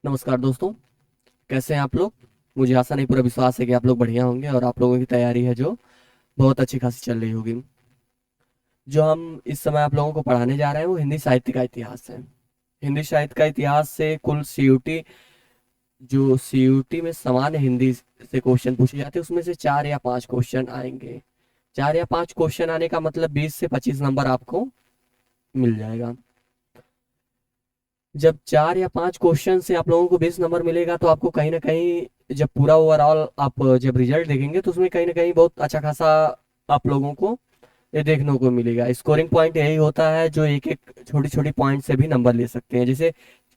नमस्कार दोस्तों। कैसे हैं आप लोग। मुझे आशा नहीं पूरा विश्वास है कि आप लोग बढ़िया होंगे और आप लोगों की तैयारी है जो बहुत अच्छी खासी चल रही होगी। जो हम इस समय आप लोगों को पढ़ाने जा रहे हैं वो हिंदी साहित्य का इतिहास है। हिंदी साहित्य का इतिहास से कुल सीयूटी, जो सीयूटी में सामान्य हिंदी से क्वेश्चन पूछे जाते हैं उसमें से 4 या 5 क्वेश्चन आएंगे। 4 या 5 क्वेश्चन आने का मतलब 20 से 25 नंबर आपको मिल जाएगा। जब 4 या 5 क्वेश्चन से आप लोगों को 20 नंबर मिलेगा तो आपको कहीं ना कहीं जब पूरा ओवरऑल आप जब रिजल्ट देखेंगे तो उसमें कहीं ना कहीं बहुत अच्छा खासा आप लोगों को ये देखने को मिलेगा। स्कोरिंग पॉइंट यही होता है जो एक एक छोटी छोटी पॉइंट से भी नंबर ले सकते हैं, जैसे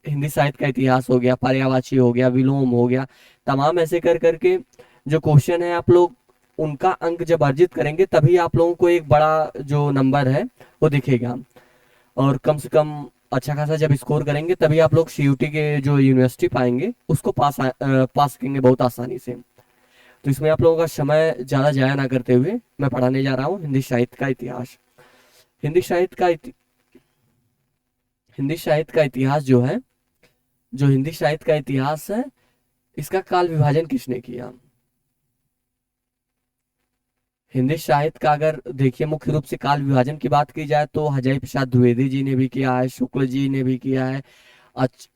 हिंदी साहित्य का इतिहास हो गया, पर्यायवाची हो गया, विलोम हो गया। तमाम ऐसे कर करके जो क्वेश्चन है आप लोग उनका अंक जब अर्जित करेंगे तभी आप लोगों को एक बड़ा जो नंबर है वो दिखेगा। और कम से कम अच्छा खासा जब स्कोर करेंगे तभी आप लोग सीयूटी के जो यूनिवर्सिटी पाएंगे उसको पास सकेंगे बहुत आसानी से। तो इसमें आप लोगों का समय ज़्यादा जाया ना करते हुए मैं पढ़ाने जा रहा हूँ हिंदी साहित्य का इतिहास। हिंदी साहित्य का हिंदी साहित्य का इतिहास जो है, जो हिंदी साहित्य का इतिहास है, इसका काल विभाजन किसने किया। हिंदी साहित्य का अगर देखिए मुख्य रूप से काल विभाजन की बात की जाए तो हजारी प्रसाद द्विवेदी जी ने भी किया है, शुक्ल जी ने भी किया है,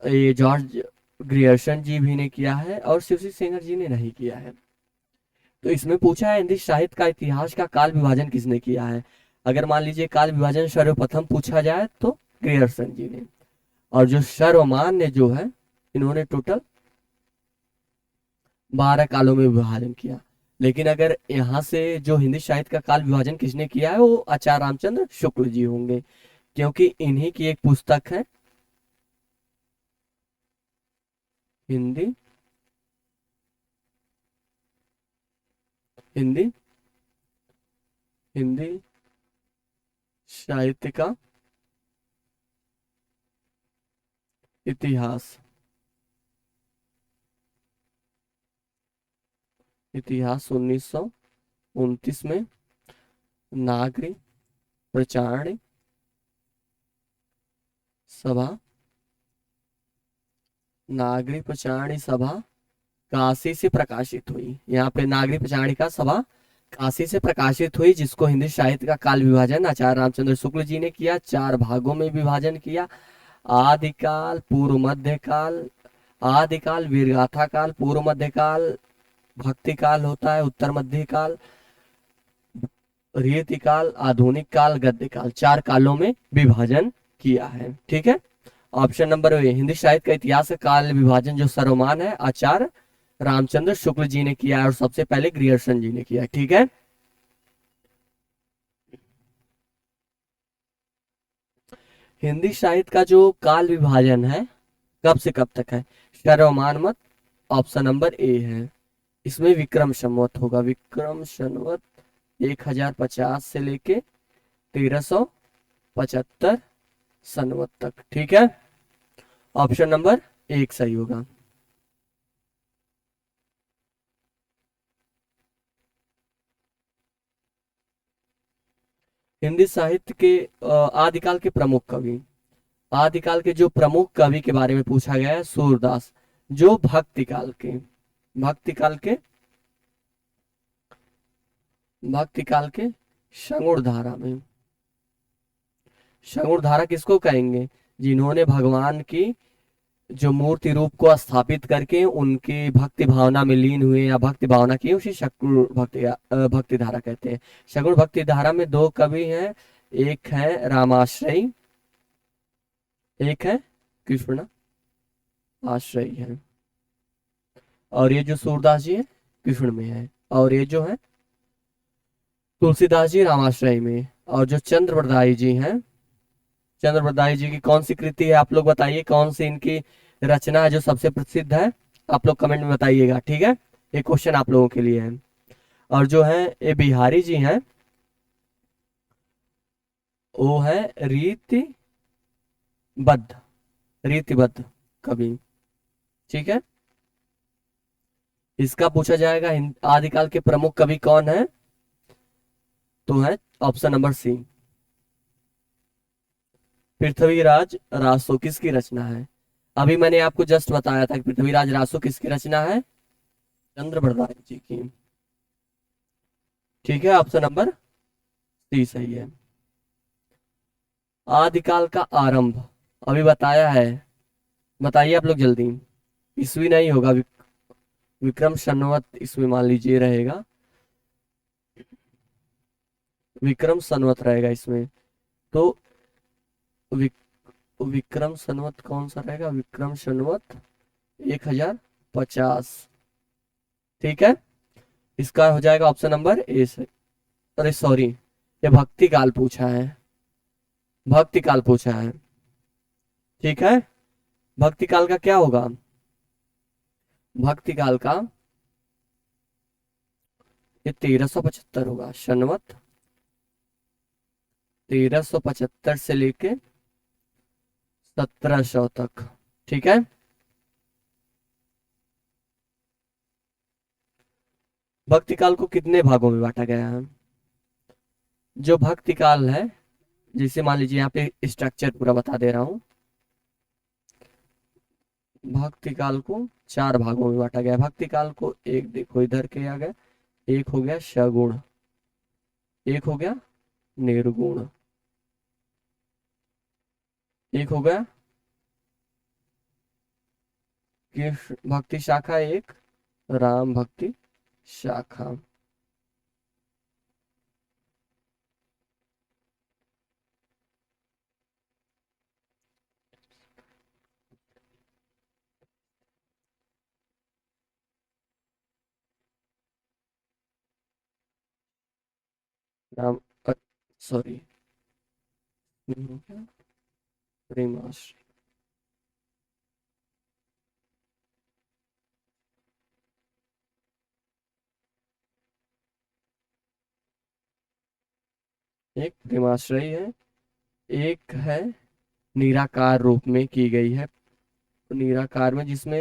ये जॉर्ज ग्रियर्सन जी भी ने किया है और शिवजी सेंगर जी ने नहीं किया है। तो इसमें पूछा है हिंदी साहित्य का इतिहास का काल विभाजन किसने किया है। अगर मान लीजिए काल विभाजन सर्वप्रथम पूछा जाए तो ग्रियर्सन जी ने, और जो सर्वमान्य जो है इन्होंने टोटल 12 कालों में विभाजन किया। लेकिन अगर यहाँ से जो हिंदी साहित्य का काल विभाजन किसने किया है वो आचार्य रामचंद्र शुक्ल जी होंगे, क्योंकि इन्हीं की एक पुस्तक है हिंदी हिंदी हिंदी साहित्य का इतिहास। इतिहास 1929 में नागरिक प्रचारणी सभा, नागरिक प्रचारणी सभा काशी से प्रकाशित हुई। यहाँ पे नागरिक प्रचारणी का सभा काशी से प्रकाशित हुई, जिसको हिंदी साहित्य का काल विभाजन आचार्य रामचंद्र शुक्ल जी ने किया। 4 भागों में विभाजन किया। आदिकाल, पूर्व मध्य काल, आदिकाल वीरगाथा काल, पूर्व मध्य काल भक्ति काल होता है, उत्तर मध्य काल रीति काल, आधुनिक काल, गद्य काल, 4 कालों में विभाजन किया है। ठीक है। ऑप्शन नंबर ए, हिंदी साहित्य का इतिहास का काल विभाजन जो सर्वमान है आचार्य रामचंद्र शुक्ल जी ने किया है और सबसे पहले ग्रियर्सन जी ने किया है। ठीक है। हिंदी साहित्य का जो काल विभाजन है कब से कब तक है, सर्वमान मत ऑप्शन नंबर ए है। इसमें विक्रम संवत होगा, विक्रम संवत 1050 से लेके 1375 संवत तक। ठीक है। ऑप्शन नंबर एक सही होगा। हिंदी साहित्य के आदिकाल के प्रमुख कवि, आदिकाल के जो प्रमुख कवि के बारे में पूछा गया है सूरदास, जो भक्ति काल के, भक्ति काल के, भक्ति काल के संगुण धारा में, संगुण धारा किसको कहेंगे, जिन्होंने भगवान की जो मूर्ति रूप को स्थापित करके उनकी भक्ति भावना में लीन हुए या भक्ति भावना की, उसी शकुन भक्ति भक्ति धारा कहते हैं। शकुन भक्ति धारा में 2 कवि हैं, एक है रामाश्रयी, एक है कृष्ण आश्रयी है। और ये जो सूरदास जी है कृष्ण में है, और ये जो है तुलसीदास जी रामाश्रय में। और जो चंद्रवरदाई जी हैं, चंद्रवरदाई जी की कौन सी कृति है आप लोग बताइए, कौन सी इनकी रचना है जो सबसे प्रसिद्ध है, आप लोग कमेंट में बताइएगा। ठीक है। ये क्वेश्चन आप लोगों के लिए है। और जो है ये बिहारी जी हैं, वो है रीतिबद्ध, रीतिबद्ध कवि। ठीक है। इसका पूछा जाएगा आदिकाल के प्रमुख कवि कौन है, तो है option number C, Prithviraj Raso किसकी रचना है। अभी मैंने आपको जस्ट बताया था कि पृथ्वीराज रासो किसकी रचना है, चंद्रवरदाय जी की। ठीक है, ऑप्शन नंबर सी सही है। आदिकाल का आरंभ अभी बताया है, बताइए आप लोग जल्दी। ईस्वी नहीं होगा, विक्रम संवत इसमें मान लीजिए रहेगा, विक्रम संवत रहेगा इसमें। तो विक, विक्रम संवत कौन सा रहेगा, विक्रम संवत 1050। ठीक है, इसका हो जाएगा ऑप्शन नंबर ए से। अरे सॉरी, ये भक्ति काल पूछा है, भक्ति काल पूछा है। ठीक है, भक्ति काल का क्या होगा, भक्ति काल का ये 1375 होगा, संवत 1375 से लेके 1700 तक। ठीक है, भक्ति काल को कितने भागों में बांटा गया है, जो भक्ति काल है, जिसे मान लीजिए यहाँ पे स्ट्रक्चर पूरा बता दे रहा हूँ। भक्ति काल को 4 भागों में बांटा गया है। भक्ति काल को एक देखो इधर के आ गया, एक हो गया सगुण, एक हो गया निर्गुण, एक हो गया कृष्ण भक्ति शाखा, एक राम भक्ति शाखा। राम, सॉरी, प्रेमाश्रय, एक प्रेमाश्रय है, एक है निराकार रूप में की गई है, निराकार में जिसमें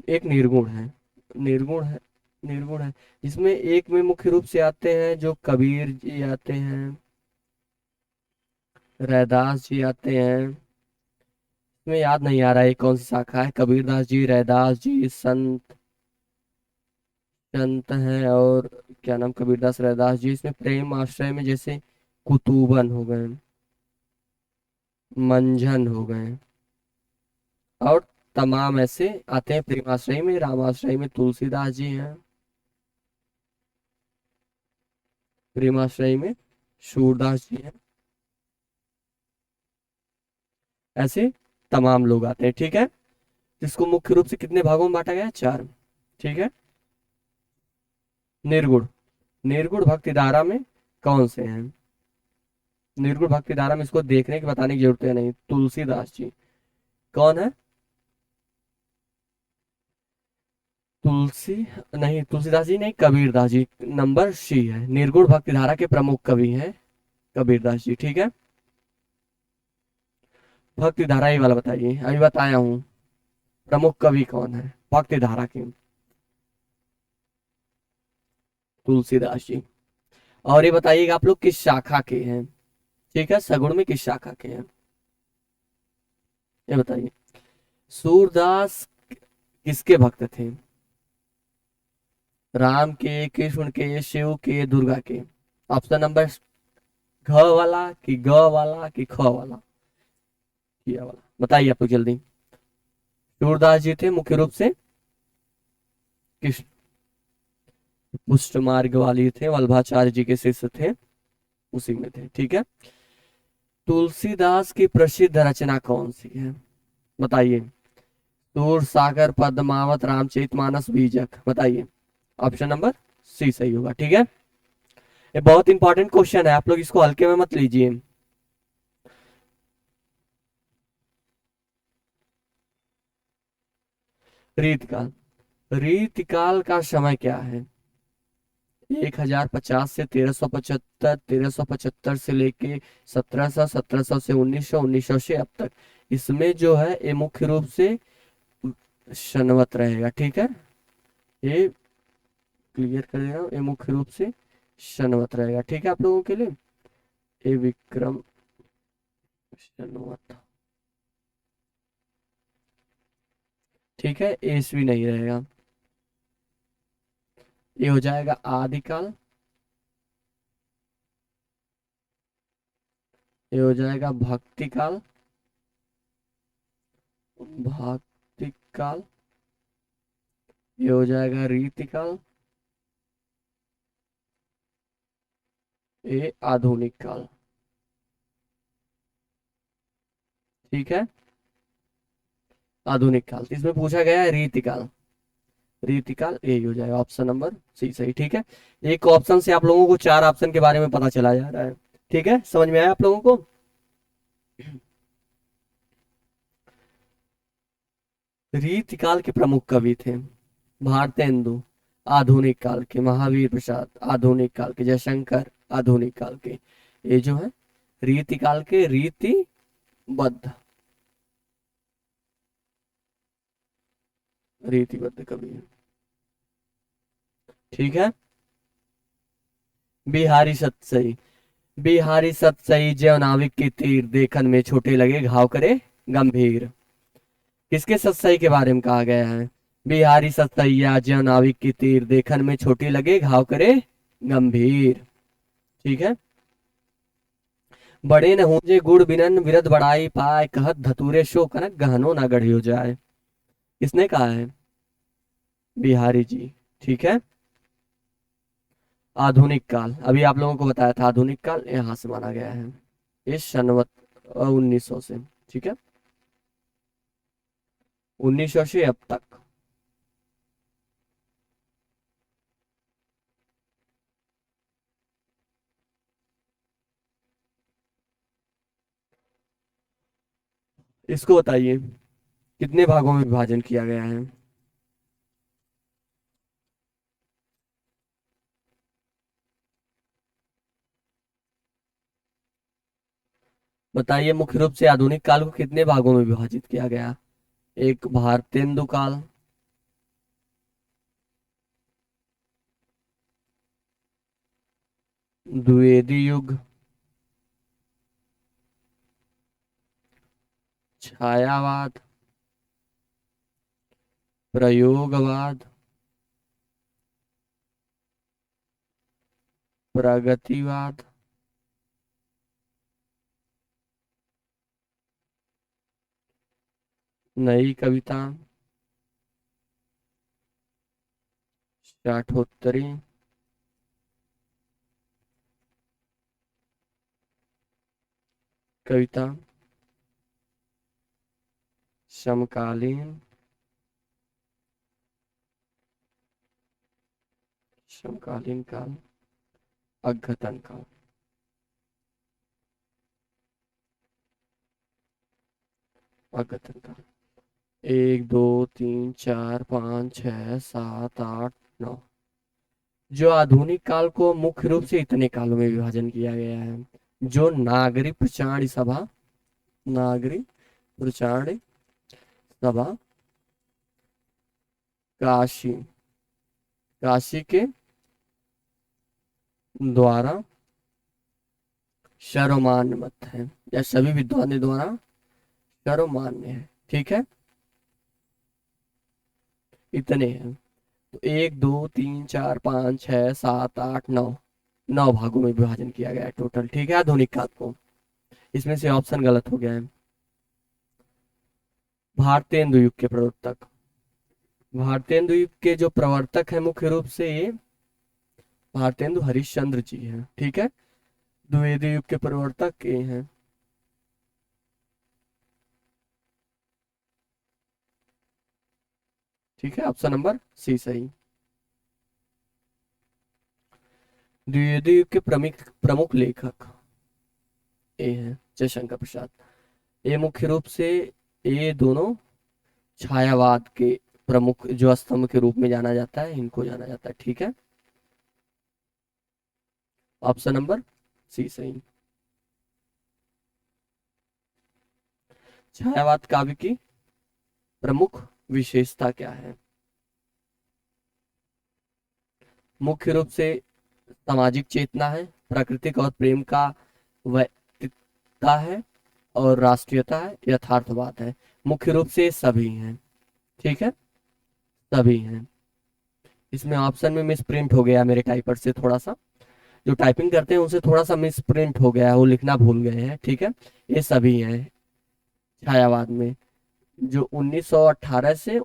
एक निर्गुण है, निर्गुण है, निर्गुण है, जिसमें एक में मुख्य रूप से आते हैं जो कबीर जी आते हैं, रैदास जी आते हैं। इसमें याद नहीं आ रहा है कौन सी शाखा है, कबीरदास जी, रैदास जी, संत संत हैं, और क्या नाम, कबीरदास रैदास जी। इसमें प्रेम आश्रय में जैसे कुतूबन हो गए, मंझन हो गए, और तमाम ऐसे आते हैं। प्रेमाश्रय में, रामाश्रय में तुलसीदास जी हैं, प्रेमाश्रय में सूरदास जी हैं, ऐसे तमाम लोग आते हैं। ठीक है, जिसको मुख्य रूप से कितने भागों में बांटा गया है, 4। ठीक है, निर्गुण, निर्गुण भक्ति धारा में कौन से हैं, निर्गुण भक्ति धारा में इसको देखने की बताने की जरूरत है नहीं, तुलसीदास जी। कौन है, तुलसी नहीं, तुलसीदास जी नहीं, कबीरदास जी, नंबर सी है, निर्गुण भक्ति धारा के प्रमुख कवि हैं कबीरदास जी। ठीक है, भक्ति धारा ही वाला बताइए, अभी बताया हूँ प्रमुख कवि कौन है भक्ति धारा के, तुलसीदास जी। और ये बताइएगा आप लोग किस शाखा के हैं। ठीक है, सगुण में किस शाखा के हैं, ये बताइए। सूरदास किसके भक्त थे, राम के, कृष्ण के, शिव के, दुर्गा के। ऑप्शन नंबर घ वाला कि ग वाला कि ख वाला, किया वाला, बताइए आप लोग जल्दी। सूरदास जी थे मुख्य रूप से किस पुष्ट मार्ग वाली थे, वल्लभाचार्य जी के शिष्य थे, उसी में थे। ठीक है, तुलसीदास की प्रसिद्ध रचना कौन सी है, बताइए। सूर सागर, पद्मावत, रामचरितमानस, बीजक, बताइए। ऑप्शन नंबर सी सही होगा। ठीक है, ये बहुत इंपॉर्टेंट क्वेश्चन है, आप लोग इसको हल्के में मत लीजिए। रीतकाल, रीतकाल का समय क्या है, 1050 से 1375, 1375 से लेके 1700, 1700 से 1900, 1900 से अब तक। इसमें जो है ये मुख्य रूप से शनवत रहेगा। ठीक है, ये क्लियर कर दे रहा हूँ, ये मुख्य रूप से शनवत रहेगा। ठीक है, आप लोगों के लिए ये विक्रम शनवत। ठीक है, ईस्वी नहीं रहेगा। ये हो जाएगा आदिकाल, ये हो जाएगा भक्ति काल, भक्ति काल, ये हो जाएगा रीति काल, ये आधुनिक काल। ठीक है, आधुनिक काल, इसमें पूछा गया है रीतिकाल, रीतिकाल यही हो जाएगा ऑप्शन नंबर सी सही। ठीक है, एक ऑप्शन से आप लोगों को चार ऑप्शन के बारे में पता चला जा रहा है। ठीक है, समझ में आया आप लोगों को? रीतिकाल के प्रमुख कवि थे भारतेंदु, आधुनिक काल के महावीर प्रसाद, आधुनिक काल के जयशंकर, आधुनिक काल के ये जो है रीतिकाल के रीतिबद्ध, रीतिबद्ध कवि है। ठीक है, बिहारी सतसई, बिहारी सतसई ज्यों नाविक के तीर देखन में छोटे लगे घाव करे गंभीर। किसके सतसई के बारे में कहा गया है? बिहारी सतसैया ज्यों नाविक के तीर देखन में छोटे लगे घाव करे गंभीर। ठीक है, बड़े न होंजे गुड़ बिनन विरद बढ़ाई पाए कहत धतूरे शो कनक गहनो ना गढ़ियो जाए। किसने कहा है? बिहारी जी। ठीक है, आधुनिक काल अभी आप लोगों को बताया था, आधुनिक काल यहां से माना गया है, ये सन 1900 से। ठीक है, 1900 से अब तक। इसको बताइए कितने भागों में विभाजन किया गया है? बताइए मुख्य रूप से आधुनिक काल को कितने भागों में विभाजित किया गया? एक भारतेंदु काल, द्विवेदी युग, छायावाद, प्रयोगवाद, प्रगतिवाद, नई कविता, शाठोत्तरी, कविता, समकालीन, समकालीन काल, अद्यतन काल। अद्यतन काल, एक दो तीन चार पाँच छः सात आठ नौ। जो आधुनिक काल को मुख्य रूप से इतने कालों में विभाजन किया गया है। जो नागरिक प्रचार सभा, नागरिक प्रचार सभा काशी, काशी के द्वारा सर्वमान्य मत है, या सभी विद्वानों द्वारा सर्वमान्य है। ठीक है, इतने हैं। तो एक दो तीन चार पाँच छः सात आठ नौ, नौ भागों में विभाजन किया गया है टोटल। ठीक है, आधुनिक काल को। इसमें से ऑप्शन गलत हो गया है। भारतेंदु युग के प्रवर्तक, भारतेंदु युग के जो प्रवर्तक है मुख्य रूप से ये भारतेंदु हरिश्चंद्र जी हैं। ठीक है, द्विवेदी युग के प्रवर्तक ये हैं। ठीक है, ऑप्शन नंबर सी सही। द्विवेदी युग के प्रमुख प्रमुख लेखक ये हैं जयशंकर प्रसाद। ये मुख्य रूप से ये दोनों छायावाद के प्रमुख जो स्तंभ के रूप में जाना जाता है, इनको जाना जाता है। ठीक है, ऑप्शन नंबर सी सही। छायावाद काव्य की प्रमुख विशेषता क्या है? मुख्य रूप से सामाजिक चेतना है, प्राकृतिक और प्रेम का व्यक्तिता है, और राष्ट्रीयता है, यथार्थवाद है। मुख्य रूप से सभी हैं। ठीक है, सभी हैं। इसमें ऑप्शन में मिस प्रिंट हो गया मेरे टाइपर से थोड़ा सा, जो टाइपिंग करते हैं उनसे थोड़ा सा मिस प्रिंट हो गया है, वो लिखना भूल गए हैं, ठीक है। ये सभी हैं छायावाद में, जो 1918 से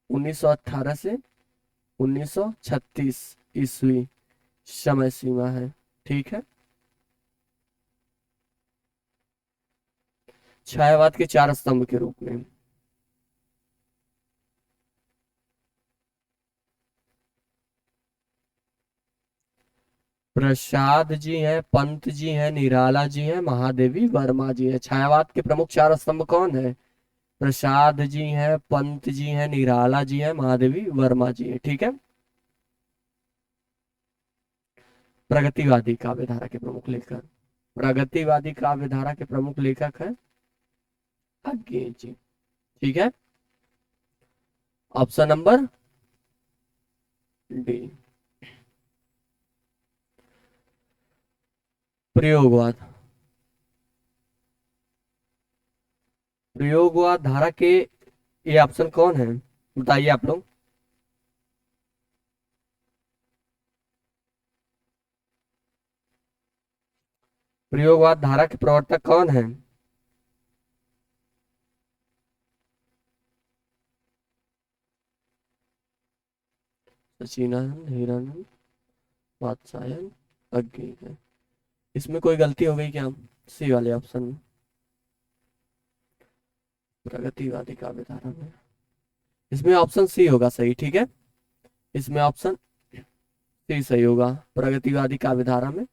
1918 से 1936 ईस्वी समय सीमा है, ठीक है। छायावाद के चार स्तंभ के रूप में प्रसाद जी हैं, पंत जी हैं, निराला जी हैं, महादेवी वर्मा जी हैं। छायावाद के प्रमुख चार स्तंभ कौन है? प्रसाद जी हैं, पंत जी हैं, निराला जी हैं, महादेवी वर्मा जी हैं, ठीक है। प्रगतिवादी काव्य धारा के प्रमुख लेखक, प्रगतिवादी काव्य धारा के प्रमुख लेखक हैं अज्ञे जी, ठीक है। Option number D. प्रयोगवाद, प्रयोगवाद धारा के ये ऑप्शन कौन है, बताइए आप लोग। प्रयोगवाद धारा के प्रवर्तक कौन है? सचिनानंद, हीरानंद, वात्स्यायन, अज्ञे है। इसमें कोई गलती हो गई क्या? सी वाले ऑप्शन में, प्रगतिवादी काव्य धारा में, इसमें ऑप्शन सी होगा सही, ठीक है। इसमें ऑप्शन सी सही होगा, प्रगतिवादी काव्य धारा में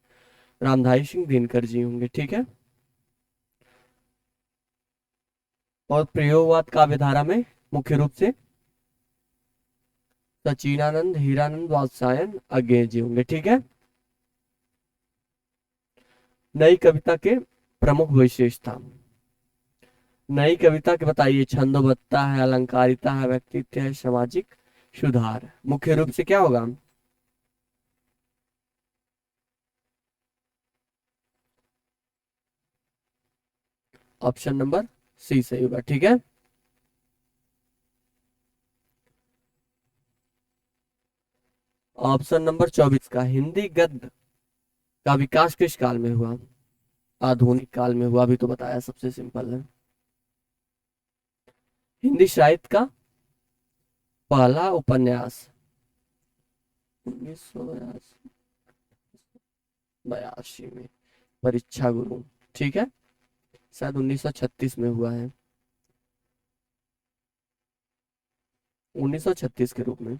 रामधारी सिंह दिनकर जी होंगे, ठीक है। और प्रयोगवाद काव्य धारा में मुख्य रूप से सचिनानंद, हीरानंद, वात्स्यायन, अज्ञे जी होंगे, ठीक है। नई कविता के प्रमुख विशेषता, नई कविता के बताइए। छंदोबद्धता है, अलंकारिता है, व्यक्तित्व है, सामाजिक सुधार, मुख्य रूप से क्या होगा? ऑप्शन नंबर सी सही होगा, ठीक है। ऑप्शन नंबर 24 का, हिंदी गद्य का विकास किस काल में हुआ? आधुनिक काल में हुआ, अभी तो बताया, सबसे सिंपल है। हिंदी साहित्य का पहला उपन्यास 1982 में, परीक्षा गुरु, ठीक है। शायद 1936 में हुआ है, 1936 के रूप में,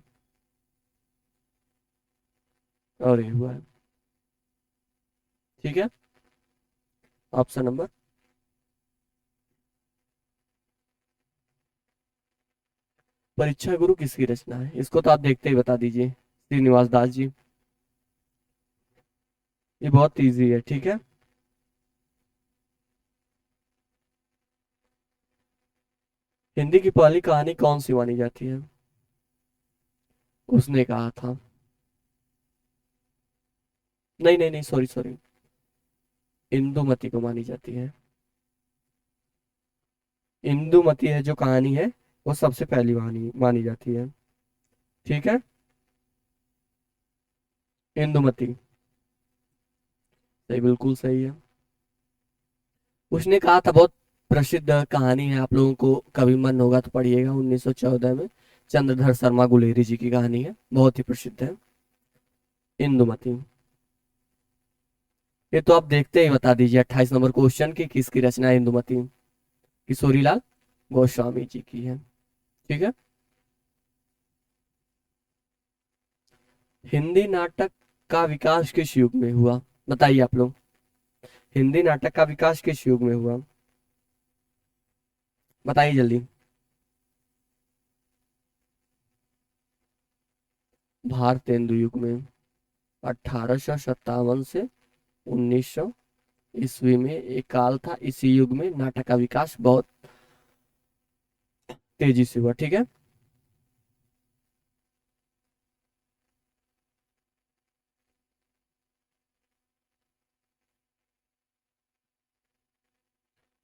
और ये हुआ है, ठीक है। ऑप्शन नंबर, परीक्षा गुरु किसकी रचना है? इसको तो आप देखते ही बता दीजिए, श्रीनिवास दास जी। ये बहुत इजी है, ठीक है। हिंदी की पहली कहानी कौन सी मानी जाती है? उसने कहा था, नहीं नहीं नहीं, सॉरी सॉरी, इंदुमती को मानी जाती है। इंदुमती है जो कहानी है, वो सबसे पहली मानी मानी जाती है, ठीक है। इंदुमती सही, बिल्कुल सही है। उसने कहा था, बहुत प्रसिद्ध कहानी है, आप लोगों को कभी मन होगा तो पढ़िएगा, 1914 में चंद्रधर शर्मा गुलेरी जी की कहानी है, बहुत ही प्रसिद्ध है, इंदुमती। ये तो आप देखते ही बता दीजिए, 28 नंबर क्वेश्चन की, किसकी रचना है इंदुमती? किशोरीलाल गोस्वामी जी की है, ठीक है। हिंदी नाटक का विकास किस युग में हुआ, बताइए आप लोग। हिंदी नाटक का विकास किस युग में हुआ, बताइए जल्दी। भारतेंदु युग में, 1857 से 1900 ईस्वी में एक काल था, इसी युग में नाटक का विकास बहुत तेजी से हुआ, ठीक है।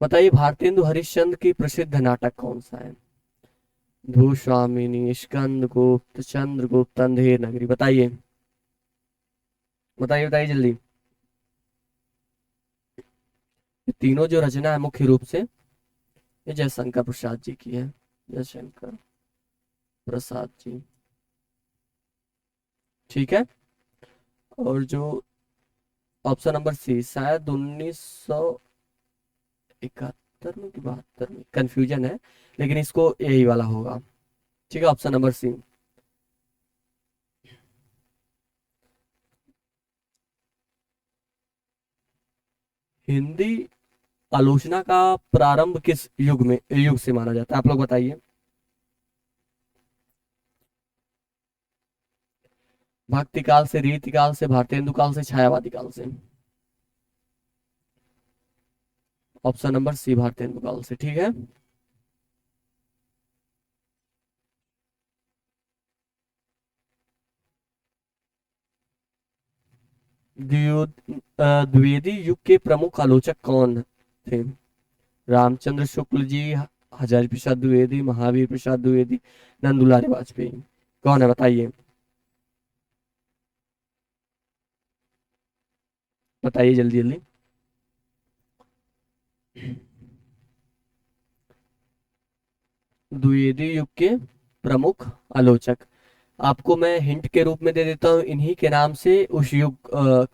बताइए भारतेंदु हरिश्चंद्र की प्रसिद्ध नाटक कौन सा है? भूस्वामिनी, स्कंदगुप्त, चंद्रगुप्त, अंधेर नगरी। बताइए बताइए बताइए जल्दी। ये तीनों जो रचना है मुख्य रूप से ये जयशंकर प्रसाद जी की है। जयशंकर प्रसाद जी। ठीक है। और जो ऑप्शन नंबर सी, शायद 1971 में कि 72 में, कंफ्यूजन है, लेकिन इसको यही वाला होगा। ठीक है, ऑप्शन नंबर सी। हिंदी आलोचना का प्रारंभ किस युग से माना जाता है? आप लोग बताइए। भक्ति काल से, रीति काल से, भारतेंदु काल से, छायावादी काल से? ऑप्शन नंबर सी, भारतेंदु काल से। ठीक है। द्विवेदी युग के प्रमुख आलोचक कौन थे? रामचंद्र शुक्ल जी, हजारी प्रसाद द्विवेदी, महावीर प्रसाद द्विवेदी, नंदुलारे वाजपेयी? कौन है बताइए। बताइए जल्दी जल्दी। द्विवेदी युग के प्रमुख आलोचक, आपको मैं हिंट के रूप में दे देता हूँ, इन्हीं के नाम से उस युग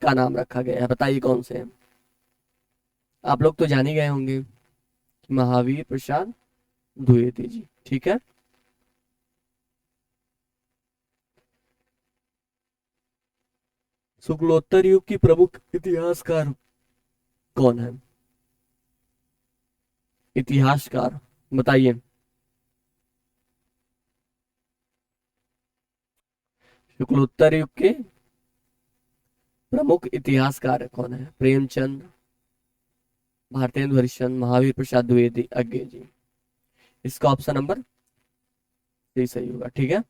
का नाम रखा गया है। बताइए कौन से हैं? आप लोग तो जान ही गए होंगे। महावीर प्रसाद द्विवेदी जी। ठीक है। शुक्लोत्तर युग की प्रमुख इतिहासकार कौन है? इतिहासकार बताइए। शुक्लोत्तर युग के प्रमुख इतिहासकार कौन है? प्रेमचंद, भारतेंदु हरिश्चंद्र, महावीर प्रसाद द्विवेदी, अज्ञे जी? इसका ऑप्शन नंबर सी सही होगा। ठीक है।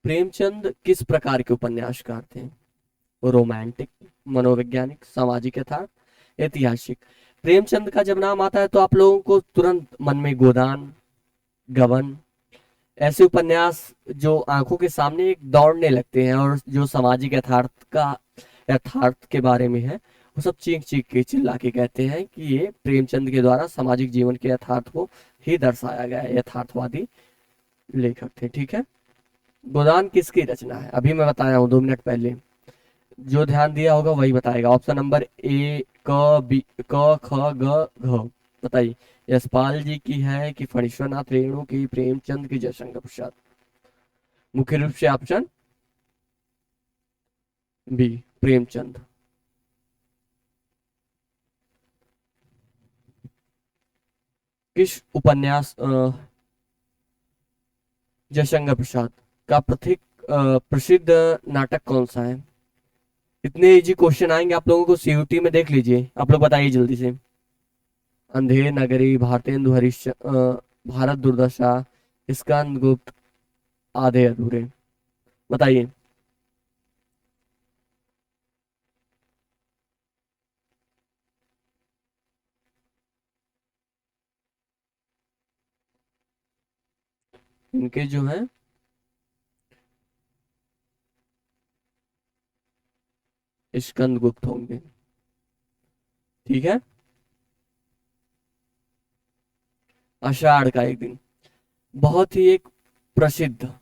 प्रेमचंद किस प्रकार के उपन्यासकार थे? रोमांटिक, मनोवैज्ञानिक, सामाजिक यथार्थ, ऐतिहासिक? प्रेमचंद का जब नाम आता है तो आप लोगों को तुरंत मन में गोदान, गबन, ऐसे उपन्यास जो आंखों के सामने एक दौड़ने लगते हैं और जो सामाजिक यथार्थ के बारे में है, वो सब चीख चीख के चिल्ला के कहते हैं कि ये प्रेमचंद के द्वारा सामाजिक जीवन के यथार्थ को ही दर्शाया गया है, यथार्थवादी लेखक थे। ठीक है। गोदान किसकी रचना है? अभी मैं बताया हूँ 2 मिनट पहले। जो ध्यान दिया होगा वही बताएगा। ऑप्शन नंबर ए, क, बी, क, ख, ग, घ? बताइए। यशपाल जी की है कि फणीश्वरनाथ रेणु की, प्रेमचंद की, जयशंकर प्रसाद? मुख्य रूप से ऑप्शन बी, प्रेमचंद। किस उपन्यास जयशंकर प्रसाद का प्रसिद्ध नाटक कौन सा है? इतने इजी क्वेश्चन आएंगे आप लोगों को सीयूटी में, देख लीजिए। आप लोग बताइए जल्दी से। अंधेर नगरी, भारतेंदु भारत दुर्दशा, स्कंदगुप्त, आधे अधूरे? बताइए। इनके जो है स्कंदगुप्त होंगे। ठीक है। आषाढ़ का एक दिन, बहुत ही एक प्रसिद्ध,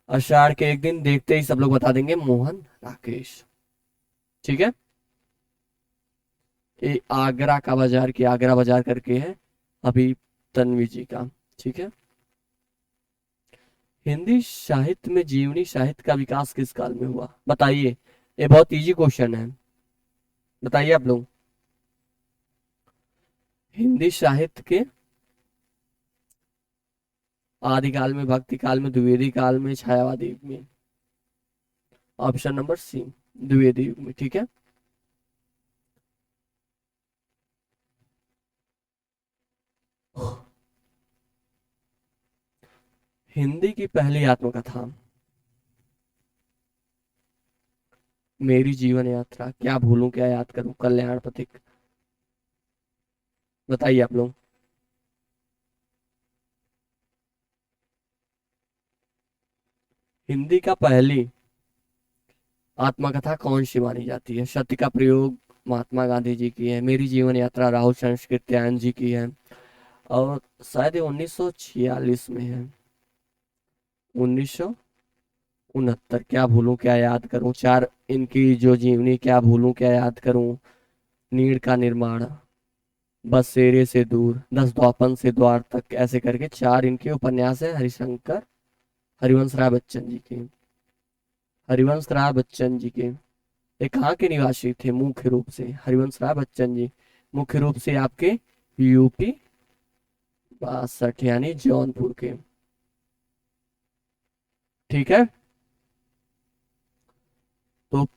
आषाढ़ के एक दिन देखते ही सब लोग बता देंगे, मोहन राकेश। ठीक है। ये आगरा का बाजार की, आगरा बाजार करके है, अभी तन्वी जी का। ठीक है। हिंदी साहित्य में जीवनी साहित्य का विकास किस काल में हुआ? बताइए। ये बहुत इजी क्वेश्चन है। बताइए आप लोग। हिंदी साहित्य के आदिकाल में, भक्ति काल में, द्विवेदी काल में, छायावादी युग में? ऑप्शन नंबर सी, द्विवेदी युग में। ठीक है। हिंदी की पहली आत्मकथा मेरी जीवन यात्रा, क्या भूलूं क्या याद करूं, कल्याण पथिक। बताइए आप लोग। हिंदी का पहली आत्मकथा कौन सी मानी जाती है? सत्य का प्रयोग महात्मा गांधी जी की है, मेरी जीवन यात्रा राहुल संस्कृत्यायन जी की है, और शायद ये 1946 में है, 1969। क्या भूलूं क्या याद करूं, चार इनकी जो जीवनी, क्या भूलूं क्या याद करूं, नीड़ का निर्माण, बसेरे से दूर, 10 द्वापन से द्वार तक, ऐसे करके चार इनके उपन्यास है हरिशंकर हरिवंश राय बच्चन जी के। हरिवंश राय बच्चन जी के ये कहाँ के निवासी थे मुख्य रूप से? हरिवंश राय बच्चन जी मुख्य रूप से आपके यूपी 62 यानी जौनपुर के। ठीक है। तो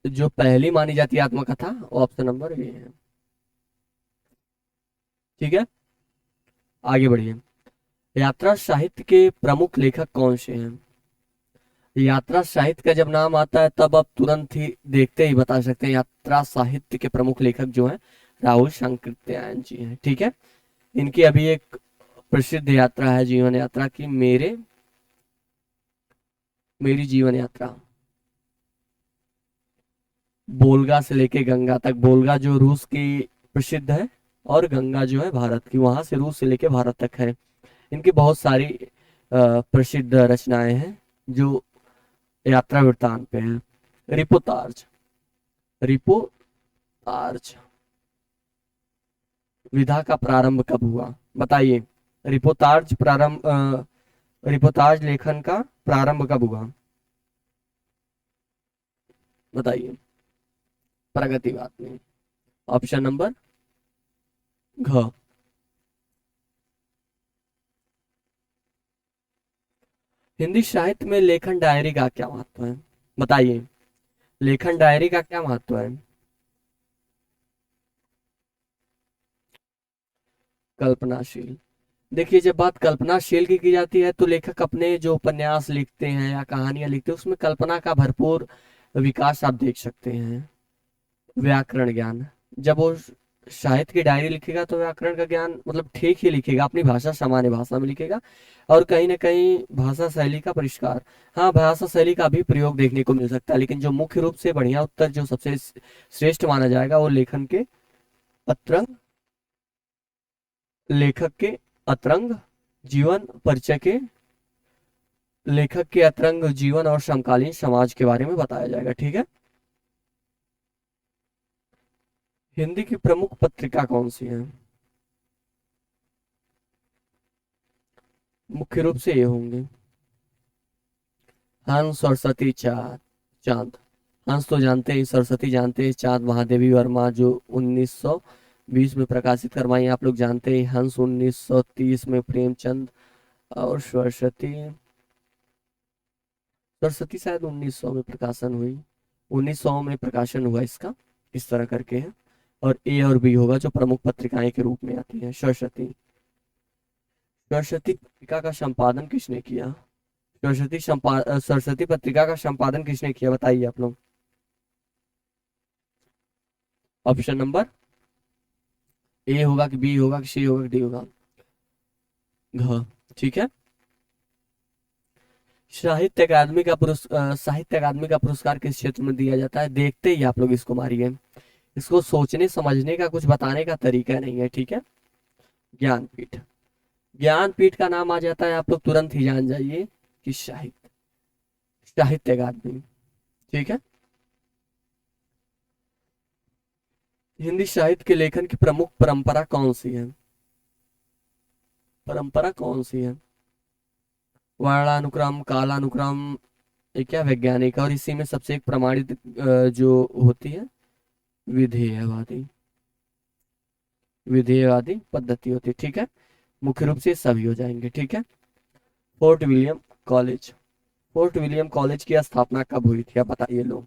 जो पहली मानी जाती है आत्मकथा, वो ऑप्शन नंबर ये है। ठीक है, आगे बढ़िए। यात्रा साहित्य के प्रमुख लेखक कौन से हैं? यात्रा साहित्य का जब नाम आता है तब आप तुरंत ही देखते ही बता सकते हैं, यात्रा साहित्य के प्रमुख लेखक जो हैं राहुल सांकृत्यायन जी हैं। ठीक है। इनकी अभी एक प्रसिद्ध यात्रा है जीवन यात्रा की, मेरी जीवन यात्रा। बोलगा से लेके गंगा तक, बोलगा जो रूस की प्रसिद्ध है, और गंगा जो है भारत की, वहां से रूस से लेके भारत तक है। इनकी बहुत सारी प्रसिद्ध रचनाएं हैं जो यात्रा वृत्तांत पे हैं। रिपोतार्ज, रिपोतार्ज विधा का प्रारंभ कब हुआ? बताइए। रिपोतार्ज प्रारंभ रिपोतार्ज लेखन का प्रारंभ कब हुआ? बताइए। प्रगतिवाद में। ऑप्शन नंबर घ। हिंदी साहित्य में लेखन डायरी का क्या महत्व है? बताइए। लेखन डायरी का क्या महत्व है? कल्पनाशील। देखिए, जब बात कल्पनाशील की जाती है तो लेखक अपने जो उपन्यास लिखते हैं या कहानियां लिखते हैं उसमें कल्पना का भरपूर विकास आप देख सकते हैं। व्याकरण ज्ञान, जब वो साहित्य की डायरी लिखेगा तो व्याकरण का ज्ञान मतलब ठीक ही लिखेगा, अपनी भाषा सामान्य भाषा में लिखेगा, और कहीं ना कहीं भाषा शैली का परिष्कार। हाँ, भाषा शैली का भी प्रयोग देखने को मिल सकता है, लेकिन जो मुख्य रूप से बढ़िया उत्तर जो सबसे श्रेष्ठ माना जाएगा वो अतरंग लेखक के अतरंग जीवन परिचय के, लेखक के अतरंग जीवन और समकालीन समाज के बारे में बताया जाएगा। ठीक है। हिंदी की प्रमुख पत्रिका कौन सी है? मुख्य रूप से ये होंगे हंस, सरस्वती, चांद। हंस तो जानते हैं, सरस्वती जानते हैं, चांद महादेवी वर्मा जो 1920 में प्रकाशित करवाई आप लोग जानते हैं, हंस 1930 में प्रेमचंद, और सरस्वती, सरस्वती शायद 1900 में प्रकाशन हुई, 1900 में प्रकाशन हुआ इसका, इस तरह करके है। और ए और बी होगा जो प्रमुख पत्रिकाएं के रूप में आती है। सरस्वती, सरस्वती पत्रिका का संपादन किसने किया? सरस्वती पत्रिका का संपादन किसने किया, बताइए आप लोग। ऑप्शन नंबर ए होगा कि बी होगा कि सी होगा कि डी होगा? घ। ठीक है। साहित्य अकादमी का पुरस्कार किस क्षेत्र में दिया जाता है? देखते ही आप लोग इसको मारिए, इसको सोचने समझने का कुछ बताने का तरीका नहीं है। ठीक है। ज्ञानपीठ, ज्ञानपीठ का नाम आ जाता है आप लोग तुरंत ही जान जाइए कि साहित्य अकादमी। ठीक है। हिंदी साहित्य के लेखन की प्रमुख परंपरा कौन सी है? परंपरा कौन सी है? वर्णानुक्रम, कालानुक्रम, ये क्या वैज्ञानिक है, और इसी में सबसे एक प्रमाणित जो होती है विधेयवादी, विधेयवादी पद्धति होती है। ठीक है। मुख्य रूप से सभी हो जाएंगे। ठीक है। Fort William college, fort William college की स्थापना कब हुई थी, आप बताइए लोग।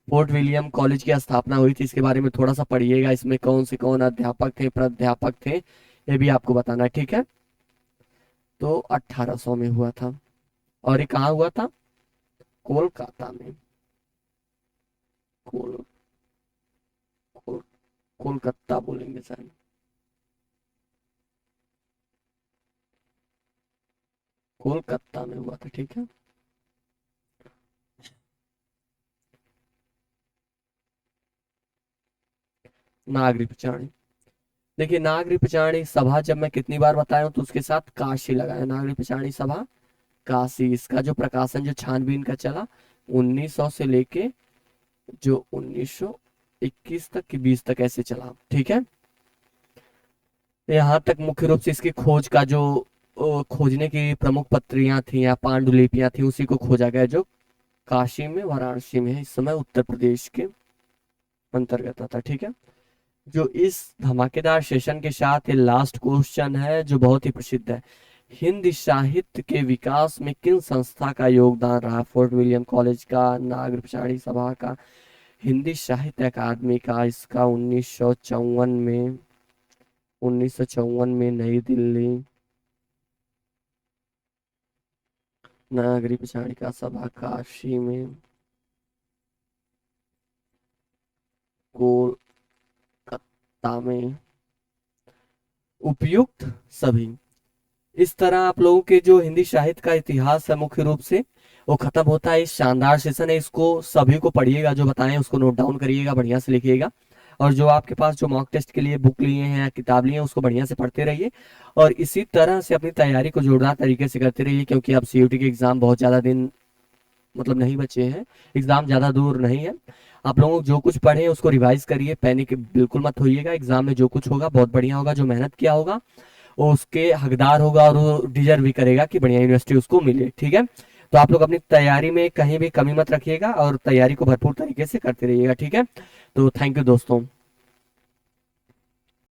फोर्ट विलियम कॉलेज की स्थापना हुई थी, इसके बारे में थोड़ा सा पढ़िएगा, इसमें कौन से कौन अध्यापक थे, प्राध्यापक थे, ये भी आपको बताना है। ठीक है। तो 1800 में हुआ था, और ये कहाँ हुआ था? कोलकाता में। कोल, कोल, कोलकाता बोलेंगे शायद। कोलकाता में हुआ था, ठीक है। नागरी पिचाणी। देखिए नागरी पिचाणी सभा जब मैं कितनी बार बताया हूँ तो उसके साथ काशी लगाया, नागरी पिचाणी सभा काशी। इसका जो प्रकाशन जो छानबीन का चला 1900 से लेके जो 1921 तक कि 20 तक ऐसे चला, ठीक है। यहाँ तक मुख्य रूप से इसकी खोज का जो खोजने की प्रमुख पत्रियां थी या पांडुलिपियां थी उसी को खोजा गया, जो काशी में वाराणसी में है, इस समय उत्तर प्रदेश के अंतर्गत आता, ठीक है। जो इस धमाकेदार सेशन के साथ ये लास्ट क्वेश्चन है जो बहुत ही प्रसिद्ध है। हिंदी साहित्य के विकास में किन संस्था का योगदान रहा? फोर्ट विलियम कॉलेज का, नागरी पिचाणी सभा का, हिंदी साहित्य अकादमी का। इसका 1954 में नई दिल्ली, नागरी पिचाणी का सभा काशी में, कोलकाता में। उपयुक्त सभी। इस तरह आप लोगों के जो हिंदी साहित्य का इतिहास है मुख्य रूप से वो खत्म होता है। इस शानदार सेशन है, इसको सभी को पढ़िएगा, जो बताएं उसको नोट डाउन करिएगा, बढ़िया से लिखिएगा। और जो आपके पास जो मॉक टेस्ट के लिए बुक लिए हैं या किताब लिए हैं उसको बढ़िया से पढ़ते रहिए और इसी तरह से अपनी तैयारी को जोरदार तरीके से करते रहिए, क्योंकि अब सीयूटी के एग्जाम बहुत ज़्यादा दिन मतलब नहीं बचे हैं, एग्जाम ज़्यादा दूर नहीं है। आप लोग जो कुछ पढ़े उसको रिवाइज करिए, पैनिक बिल्कुल मत होइएगा। एग्जाम में जो कुछ होगा बहुत बढ़िया होगा, जो मेहनत किया होगा वो उसके हकदार होगा और वो डिजर्व भी करेगा कि बढ़िया यूनिवर्सिटी उसको मिले, ठीक है। तो आप लोग अपनी तैयारी में कहीं भी कमी मत रखिएगा और तैयारी को भरपूर तरीके से करते रहिएगा, ठीक है। तो थैंक यू दोस्तों।